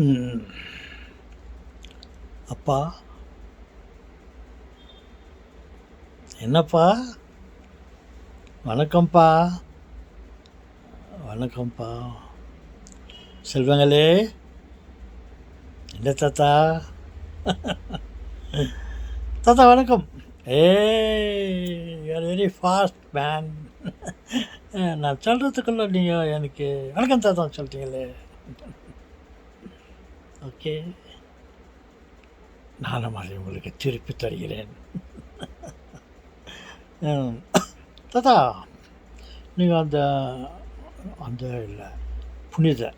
ம். அப்பா, என்னப்பா? வணக்கம்ப்பா. வணக்கம்ப்பா. செல்வங்களே, என்ன தாத்தா? தாத்தா வணக்கம். You are very fast man. நான் சொல்கிறதுக்குள்ள நீங்கள் எனக்கு வணக்கம் தாத்தா சொல்லிட்டீங்களே. ஓகே, நானும் அதை உங்களுக்கு திருப்பி தருகிறேன். ம். தாத்தா, நீங்கள் அந்த அந்த இல்லை புனித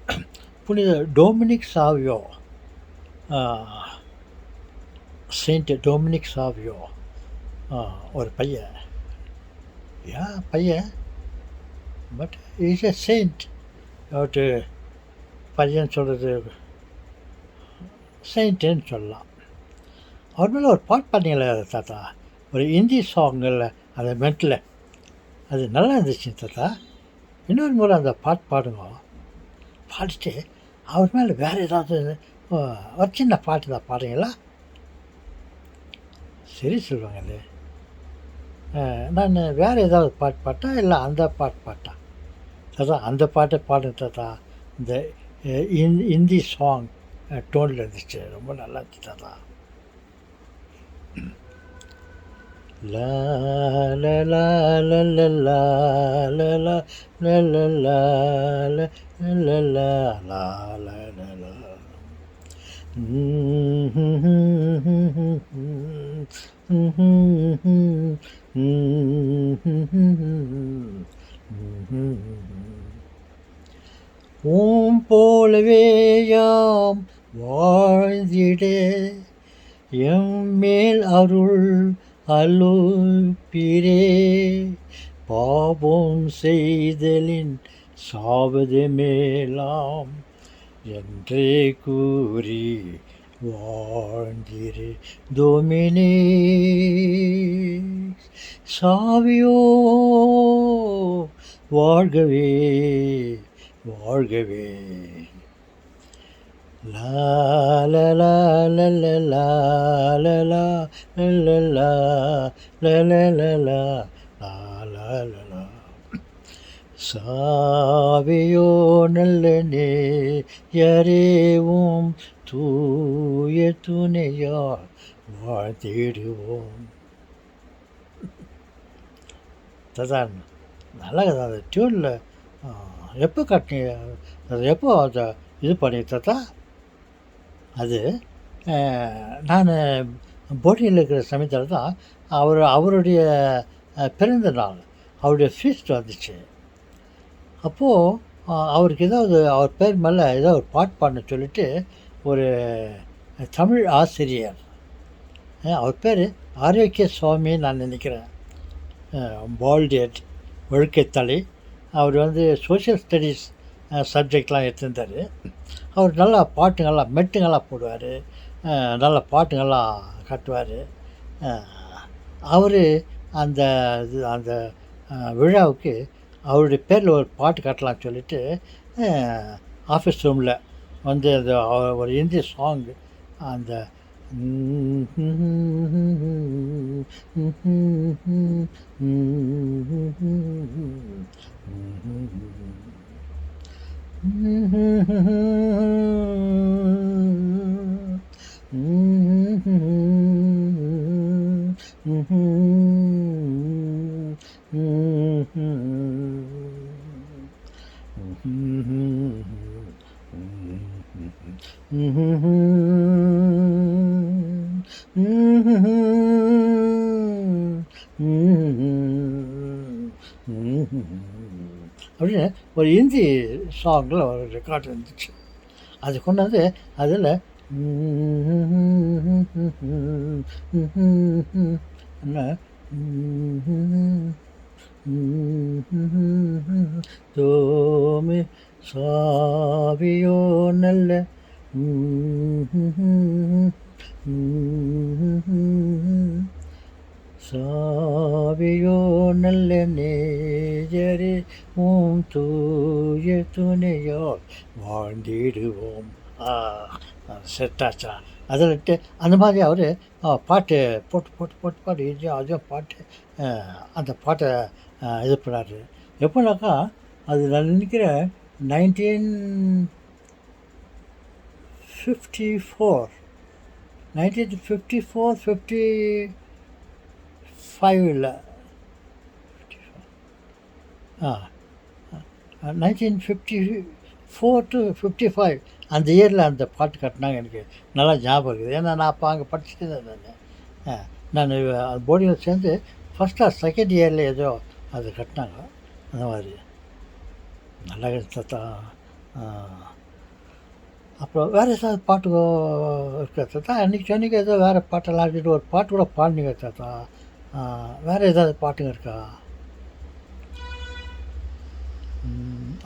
புனித Dominic Savio, Saint Dominic Savio, ஒரு பையன், பையன், பட் இஸ் எ செயின்ட். அவட்டு பையன் சொல்கிறது செயின்ட்டுன்னு சொல்லலாம். அவர் மேலே ஒரு பாட்டு பாடினீங்களே தாத்தா, ஒரு ஹிந்தி சாங்கில் அந்த மெட்டில், அது நல்லா இருந்துச்சு தாத்தா. இன்னொரு முறை அந்த பாட்டு பாடுங்க. பாடிட்டு அவர் மேலே வேறு ஏதாவது ஒரு சின்ன பாட்டு தான் பாடுங்களா? சரி சொல்லுவாங்கல்ல. நான் வேறு ஏதாவது பாட்டு பாட்டா இல்லை அந்த பாட்டு பாட்டா? தாத்தா அந்த பாட்டை பாடுங்க தாத்தா. இந்த ஹிந்தி சாங் டோனில் இருந்துச்சு, ரொம்ப நல்லா இருந்துச்சு தாத்தா. லா லா லா லா லா லா லா லா லா லா லா லா லா லா லா லா. ஓம் போலவே யாம் வாழ்ந்திட எம்மேல் அருள் அலுப்பிரே, பாவம் செய்தலின் சாவது மேலாம் என்றே கூறி வாழ்ந்திரு டொமினே சாவியோ வாழ்கவே வாழ்கவே. லா லா லா லா லா லா லா லா லா லா லா லா லா. சாவியோ நல்ல நேயரேவும் தூய துணையால் வாழ்த்திடுவோம். தாத்தா நல்லா அந்த டியூனில் எப்போ கட்டினீங்க? அது எப்போ அதை இது பண்ணி தாத்தா? அது நான் போட்டியில் இருக்கிற சமயத்தில் தான் அவருடைய பிறந்த நாள், அவருடைய ஃபீஸ்ட் வந்துச்சு. அப்போது அவருக்கு ஏதாவது அவர் பேர் மேலே ஏதோ ஒரு பாட்டு பாடணும்னு சொல்லிட்டு ஒரு தமிழ் ஆசிரியர், அவர் பேர் ஆரோக்கிய சுவாமின்னு நான் நினைக்கிறேன், பால்டேட் ஒழுக்கைத்தலை, அவர் வந்து சோஷியல் ஸ்டடீஸ் சப்ஜெக்ட்லாம் எடுத்திருந்தார். அவர் நல்லா பாட்டுங்கள்லாம் மெட்டுங்கள்லாம் போடுவார், நல்ல பாட்டுங்கள்லாம் கட்டுவார். அவர் அந்த அந்த விழாவுக்கு அவருடைய பேரில் ஒரு பாட்டு கட்டலாம்னு சொல்லிட்டு ஆஃபீஸ் ரூமில் வந்து அந்த ஒரு ஹிந்தி சாங், அந்த அப்படின்னு ஒரு ஹிந்தி சாங்கில் ஒரு ரெக்கார்டு இருந்துச்சு. அது கொண்டாந்து அதில் என்ன தோமி சாவியோ நல்ல சாவியோ நல்ல நேயரே உம் தூய துணையால் வாழ்ந்திடுவோம் செட் ஆச்சா அதில்ட்டு அந்த மாதிரி அவர் பாட்டு போட்டு போட்டு போட்டு பாட்டு இதையும் அதையும் பாட்டு அந்த பாட்டை இது பண்ணார். எப்போனாக்கா அது நான் நினைக்கிறேன் 1954 1954 55 இல்லை ஆ 1954 to 55 அந்த இயரில் அந்த பாட்டு கட்டினாங்க. எனக்கு நல்லா ஞாபகம் இருக்குது. ஏன்னா நான் அப்போ அங்கே படிச்சுட்டு தான் இருந்தேன். நான் போர்டிங்கில் சேர்ந்து ஃபஸ்ட் ஆர் செகண்ட் இயரில் ஏதோ அது கட்டினாங்க. அந்த மாதிரி நல்லா தாத்தா. அப்புறம் வேறு ஏதாவது பாட்டு இருக்கா தாத்தா? அன்றைக்கி சொன்னீங்க ஏதோ வேறு பாட்டெல்லாம் ஆடிட்டு ஒரு பாட்டு கூட பாடினீங்க தாத்தா. வேறு ஏதாவது பாட்டுங்க இருக்கா?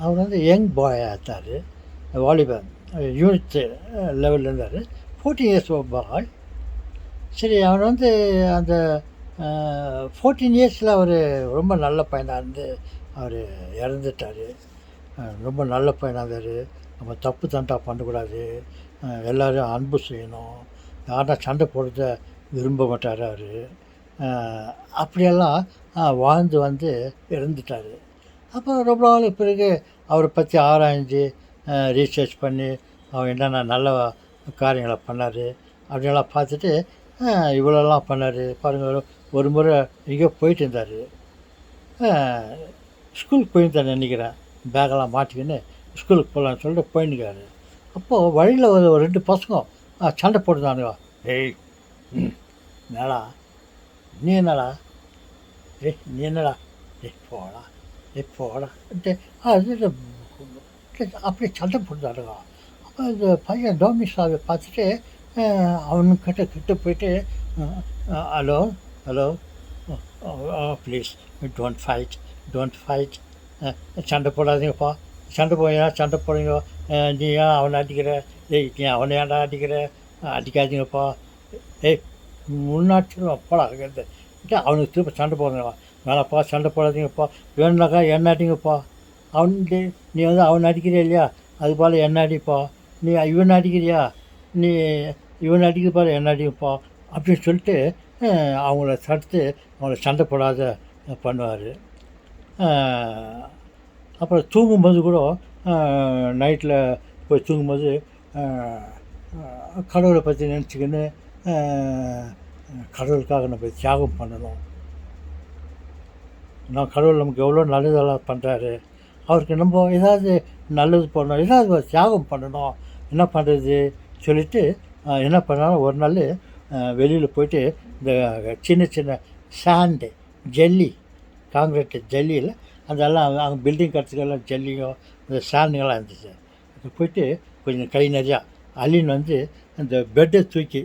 அவர் வந்து யங் பாயாக இருந்தார், வாலிபன், யூனிட் லெவலில் இருந்தார். 14 இயர்ஸ் பாய். சரி, அவன் வந்து அந்த 14 இயர்ஸில் அவர் ரொம்ப நல்ல பையனாக இருந்து அவர் இறந்துட்டார். ரொம்ப நல்ல பையனாக இருந்தார். நம்ம தப்பு தண்டா பண்ணக்கூடாது, எல்லோரும் அன்பு செய்யணும், யார்னா சண்டை போடுறத விரும்ப மாட்டார் அவர். அப்படியெல்லாம் வாழ்ந்து வந்து இறந்துட்டார். அப்போ ரொம்ப நாளுக்கு பிறகு அவரை பற்றி ஆராய்ஞ்சு ரீசர்ச் பண்ணி அவர் என்னென்ன நல்ல காரியங்களை பண்ணார் அப்படின்லாம் பார்த்துட்டு இவ்வளோலாம் பண்ணார் பாருங்கள். ஒரு முறை எங்கேயோ போயிட்டு இருந்தார், ஸ்கூலுக்கு போயிருந்தார் நினைக்கிறேன். பேக்கெல்லாம் மாட்டிக்கின்னு ஸ்கூலுக்கு போகலான்னு சொல்லிட்டு போயின்னுக்காரு. அப்போது வழியில் ஒரு 2 பசங்க சண்டை போட்டுதானுங்க. ஏய் என்னடா நீ என்னடா, நீ என்னடா, போடா போடான்ட்டு அது அப்படியே சண்டை போட்டுதானுங்க. அப்போ இந்த பையன் டோமிசாவை பார்த்துட்டு அவனுக்கிட்ட போயிட்டு hello hello please don't fight, சண்டை போடாதீங்கப்பா, சண்டை போடுங்க, நீ ஏன் அவனை அடிக்கிற, நீ அவனை ஏன்டா அடிக்காதீங்கப்பா, முன்னாடிச்சிருவான் போடா இருக்கிறது. அவனுக்கு திரும்ப சண்டை போடுறா, வேணாப்பா சண்டை போடாதீங்கப்பா, வேணுனாக்கா என்ன அடிங்கப்பா, நீ வந்து அவனை அடிக்கிறியா இல்லையா, அது போல் என்ன அடிப்பா, நீ இவனை அடிக்கிறியா, நீ இவனை அடிக்க பாரு என்ன அடிங்கப்பா அப்படின்னு சொல்லிட்டு அவங்கள தடுத்து அவங்கள சண்டை போடாத பண்ணுவார். அப்புறம் தூங்கும்போது கூட நைட்டில் போய் தூங்கும்போது கடவுளை பற்றி நினச்சிக்கின்னு கடவுளுக்காக நம்ம தியாகம் பண்ணணும், கடவுள் நமக்கு எவ்வளோ நல்லதெல்லாம் பண்ணுறாரு, அவருக்கு நம்ம ஏதாவது நல்லது பண்ணணும், ஏதாவது தியாகம் பண்ணணும், என்ன பண்ணுறது சொல்லிவிட்டு என்ன பண்ணாலும் ஒரு நாள் வெளியில் போயிட்டு இந்த சின்ன சின்ன சாண்டு ஜல்லி, காங்கிரீட்டு ஜல்லியில் அதெல்லாம் அவங்க பில்டிங் கட்டுறதுக்கெல்லாம் ஜல்லியும் இந்த சாண்டுங்கெல்லாம் இருந்துச்சு. அது போயிட்டு கொஞ்சம் கை நிறையா அள்ளின்னு வந்து அந்த பெட்டை தூக்கி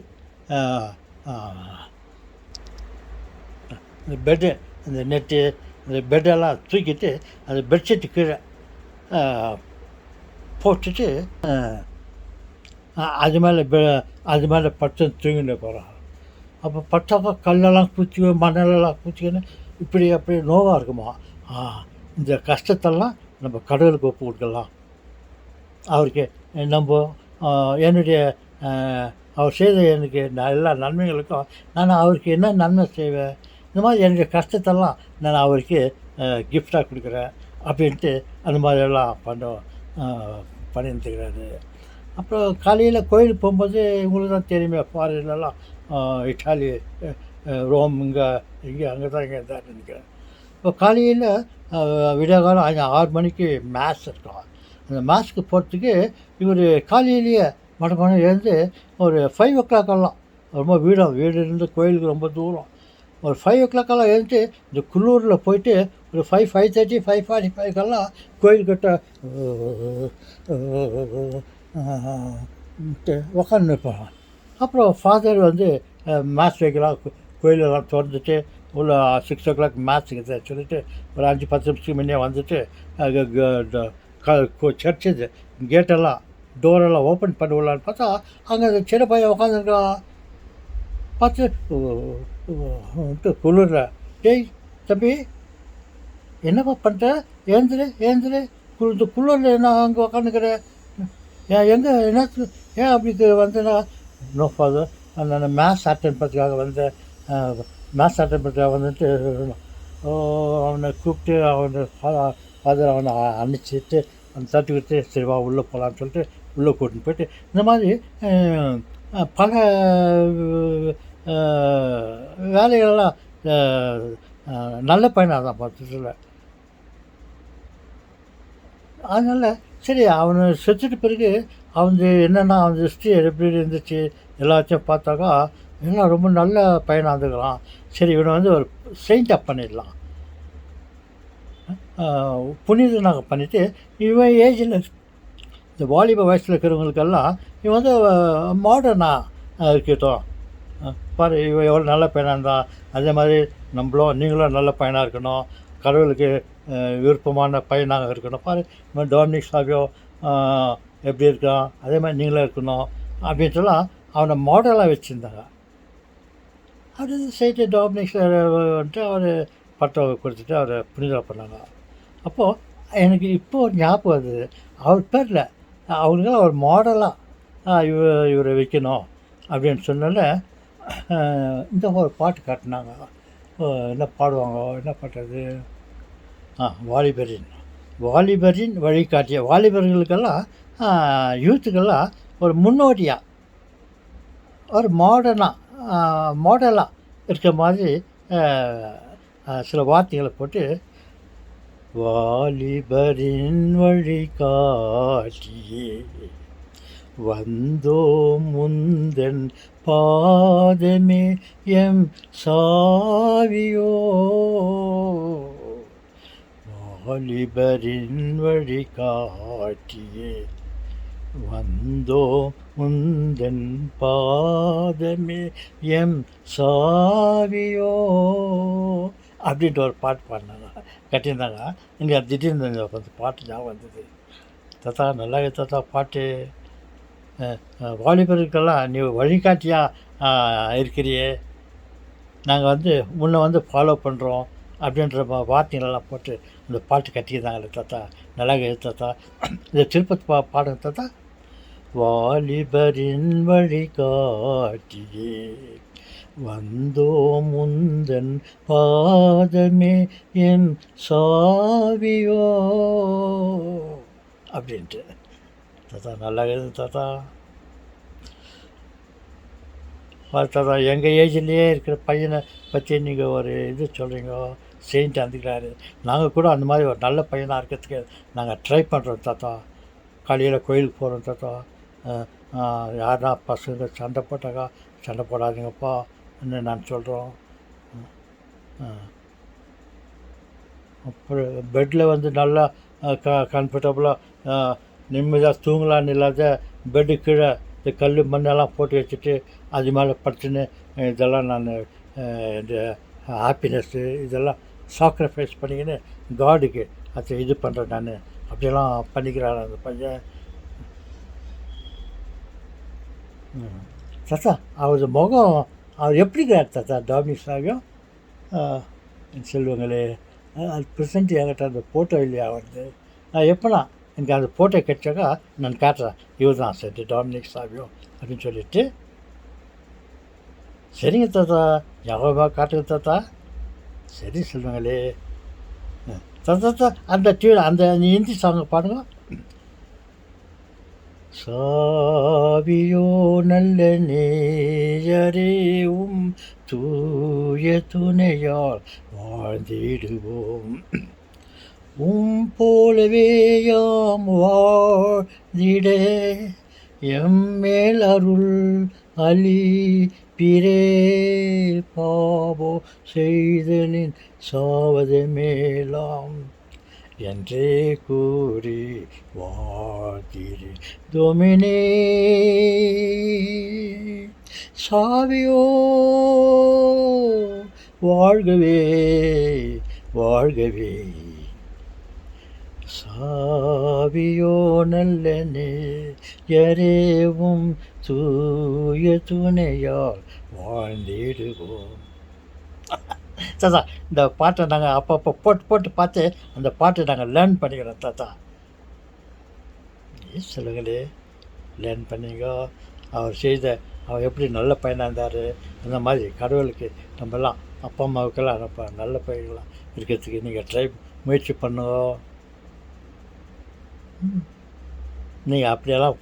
இந்த பெட்டு, அந்த நெட்டு, அந்த பெட்டெல்லாம் தூக்கிட்டு அந்த பெட்ஷீட்டு கீழே போட்டுட்டு அது மேலே பட்டு தூங்கிட்டு போகிறான். அப்போ பட்டாக்கா கல்லெல்லாம் குச்சிக்க, மணலெல்லாம் குச்சிக்கின்னு இப்படி அப்படி நோவாக இருக்குமா. இந்த கஷ்டத்தெல்லாம் நம்ம கடவுளுக்கு ஒப்பு கொடுக்கலாம், அவருக்கு நம்ம என்னுடைய அவர் செய்த எனக்கு எல்லா நன்மைகளுக்கும் நான் அவருக்கு என்ன நன்மை செய்வேன், இந்த மாதிரி என்னுடைய கஷ்டத்தெல்லாம் நான் அவருக்கு கிஃப்டாக கொடுக்குறேன் அப்படின்ட்டு அந்த மாதிரியெல்லாம் பண்ணியிருந்துக்கிறாரு. அப்புறம் காலையில் கோயிலுக்கு போகும்போது உங்களுக்கு தான் தெரியுமே, ஃபாரின்லலாம் இட்டாலி, ரோம், இங்கே அங்கே தான் இருந்தார் நினைக்கிறேன். இப்போ காலையில் விடியகாலம் 6 மணிக்கு மேத்ஸ் இருக்கும். அந்த மேத்ஸ்க்கு போகிறதுக்கு இவர் காலையிலேயே மடமான எழுந்து ஒரு 5 o'clock ரொம்ப வீடு கோயிலுக்கு ரொம்ப தூரம். ஒரு 5 o'clock எழுந்து இந்த குள்ளூரில் போயிட்டு ஒரு 5:30 5:45 கோயில்கிட்ட உக்காந்து நிற்பாங்க. அப்புறம் ஃபாதர் வந்து மேத்ஸ் வைக்கலாம், கோயிலெல்லாம் திறந்துட்டு உள்ள 6 o'clock மேத்ஸுக்கு சொல்லிவிட்டு ஒரு 5-10 நிமிஷத்துக்கு முன்னே வந்துட்டு சர்ச்சு கேட்டெல்லாம் டோரெல்லாம் ஓப்பன் பண்ணி விடலான்னு பார்த்தா அங்கே அந்த சின்ன பையன் உட்காந்துருக்கான். பார்த்து குளிரில், டேய் தம்பி என்னப்பா பண்ணுற, ஏந்திரு இந்த குளிரில் என்ன அங்கே உக்காந்துக்கிற, எங்கே என்ன ஏன் அப்படி வந்தேன்னா, நோ ஃபாதர் அந்த மேத்ஸ் அட்டன் பண்ணுறதுக்காக வந்தேன். மேத்ஸ் அட்டன் பண்ணுறதுக்காக வந்துட்டு அவனை கூப்பிட்டு ஃபாதர் அவனை அனுப்பிச்சிட்டு அந்த தட்டுக்கிட்டு சரி வா உள்ளே போகலான்னு சொல்லிட்டு உள்ளே கூட்டின்னு போயிட்டு இந்த மாதிரி பல வேலைகள்லாம் நல்ல பையனாக தான் பார்த்துட்டு. அதனால் சரி அவனை செத்துட்ட பிறகு என்னென்னா அவன் ஹிஸ்ட்ரி எப்படி இருந்துச்சு எல்லாத்தையும் பார்த்தாக்கா எல்லாம் ரொம்ப நல்ல பையனாக இருந்துக்கலாம். சரி இவனை வந்து ஒரு செயின்டாக பண்ணிடலாம், புனிதனாக பண்ணிவிட்டு இவன் ஏஜில் இந்த வாலிப வயசில் இருக்கிறவங்களுக்கெல்லாம் இவன் வந்து மாடர்னாக இருக்கட்டும். பாரு இவன் எவ்வளோ நல்ல பையனாக இருந்தான், அதே மாதிரி நீங்களும் நல்ல பையனாக இருக்கணும், கடவுளுக்கு விருப்பமான பையனாக இருக்கணும். பாரு இவன் டொமினிக் சாவியோ எப்படி இருக்கான், அதே மாதிரி நீங்களும் இருக்கணும் அப்படின்ட்டுலாம் அவனை மாடலாக வச்சுருந்தாங்க. அப்படி செய்து டொமினிக் வந்துட்டு அவர் பட்டம் கொடுத்துட்டு அவரை புனிதம் பண்ணாங்க. அப்போது எனக்கு இப்போது ஞாபகம் வந்தது, அவர் பேரில் அவங்களுக்கெல்லாம் ஒரு மாடலாக இவரை வைக்கணும் அப்படின்னு சொன்னால இந்த ஒரு பாட்டு காட்டினாங்க. என்ன பாடுவாங்க, என்ன பண்ணுறது, வாலிபரின் வழிகாட்டிய வாலிபர்களுக்கெல்லாம் யூத்துக்கெல்லாம் ஒரு முன்னோடியாக ஒரு மாடலாக இருக்கிற மாதிரி சில வார்த்தைகளை போட்டு வாலிபரின் வழிகாட்டியே வந்தோ முந்தன் பாதமே எம் சாவியோ வாலிபரின் வழிகாட்டியே வந்தோ முந்தன் பாதமே எம் சாவியோ அப்படின்ட்டு ஒரு பாட்டு பாடினாங்க, கட்டியிருந்தாங்க. இங்கே திடீர்னு அந்த பாட்டு ஞாபகம் வந்தது. தாத்தா நல்லா தாத்தா பாட்டு, வாலிபருக்கெல்லாம் நீ வழிகாட்டியாக இருக்கிறியே, நாங்கள் வந்து முன்ன ஃபாலோ பண்ணுறோம் அப்படின்ற வார்த்தைகளெல்லாம் போட்டு அந்த பாட்டு கட்டியிருந்தாங்களே தாத்தா, நல்லா தாத்தா. இதை திருப்பதி பாடுங்க தாத்தா. வாலிபரின் வழிகாட்டியே வந்தோ முந்தன் பாதமே என் சாவியோ அப்படின்ட்டு. தாத்தா நல்லா தாத்தா. தாத்தா எங்கள் ஏஜ்லேயே இருக்கிற பையனை பற்றி நீங்கள் ஒரு இது சொல்கிறீங்க, செயின்ட் வந்துக்கிறாரு. நாங்கள் கூட அந்த மாதிரி ஒரு நல்ல பையனாக இருக்கிறதுக்கு நாங்கள் ட்ரை பண்ணுறோம் தாத்தா. காலையில் கோயிலுக்கு போகிறோம் தாத்தா. யாருனா பசங்க சண்டை போட்டாக்கா சண்டை போடாதீங்கப்பா நான் சொல்கிறோம். அப்புறம் பெட்டில் வந்து நல்லா கம்ஃபர்டபுளாக நிம்மதியாக தூங்கலான்னு இல்லாத பெட்டு கீழே இந்த கல் மண்ணெல்லாம் போட்டு வச்சுட்டு அது மேலே படுத்துன்னு இதெல்லாம் நான் இந்த ஹாப்பினஸ்ஸு இதெல்லாம் சாக்ரிஃபைஸ் பண்ணிக்கின்னு காடுக்கு அதை இது பண்ணுறேன் நான் அப்படியெல்லாம் பண்ணிக்கிறான் அந்த பையன். தாத்தா அவர் முகம் அவர் எப்படிங்கிறார் தாத்தா டொமினிக் சாவியோ சொல்லுவாங்களே, அது ப்ரெசென்ட் என்கிட்ட அந்த ஃபோட்டோ இல்லையா வந்து நான் எப்போனா எனக்கு அந்த ஃபோட்டோ கிடைச்சாக்கா நான் காட்டுறேன், இவர் தான் சரி டொமினிக் சாவியோ அப்படின்னு சொல்லிவிட்டு. சரிங்க தாத்தா ஞாபகமாக காட்டுங்க தாத்தா. சரி சொல்லுவாங்களே தாத்தா அந்த டியூன் அந்த ஹிந்தி சாங்கை பாடுங்க. சாவியோ நல்ல நேயரேவும் தூய துணையால் வாழ்ந்திடுவோம், போலவே யாம் வாழ்ந்திட எம்மேல் அருள் அலி பிறே பாவோ செய்தலின் சாவது மேலாம் என்றே கூறி வாழ்த்திரு டொமினே சாவியோ வாழ்கவே வாழ்கவே சாவியோ நல்லனே எரேவும் தூய துணையால் வாழ்ந்திடுவோம். தாத்தா இந்த பாட்டை நாங்கள் அப்பப்போ போட்டு பார்த்து அந்த பாட்டை நாங்கள் லேர்ன் பண்ணிக்கிறோம் தாத்தா. சொல்லுங்களே லேர்ன் பண்ணிங்கோ. அவர் எப்படி நல்ல பையனாக இருந்தார், அந்த மாதிரி கடவுளுக்கு நம்மலாம் அப்பா அம்மாவுக்கெல்லாம் நம்ம நல்ல பையங்களாக இருக்கிறதுக்கு நீங்கள் முயற்சி பண்ணுங்க. நீங்கள் அப்படியெல்லாம்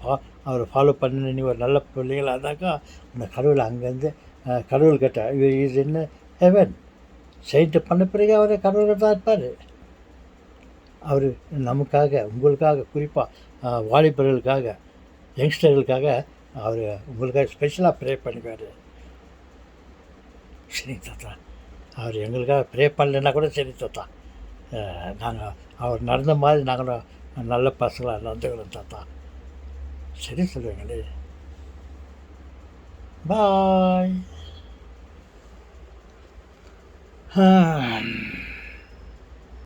அவரை ஃபாலோ பண்ணி நீ ஒரு நல்ல பிள்ளைங்களாக இருந்தாக்கா அந்த கடவுள் அங்கேருந்து கடவுள்கிட்ட இது என்ன ஹெவன் செயின்ட்டு பண்ண பிறகு அவர் கடவுள்கிட்ட தான் இருப்பார். அவர் நமக்காக உங்களுக்காக குறிப்பாக வாலிபர்களுக்காக யங்ஸ்டர்களுக்காக அவர் உங்களுக்காக ஸ்பெஷலாக ப்ரே பண்ணிக்குவார். சரி தாத்தா, அவர் எங்களுக்காக ப்ரே பண்ணலைன்னா கூட சரி தாத்தா, நாங்கள் அவர் நடந்த மாதிரி நாங்களும் நல்ல பசங்களாக நடந்துக்கிறோம் தாத்தா. சரி சொல்லுவீங்களே. பாய்.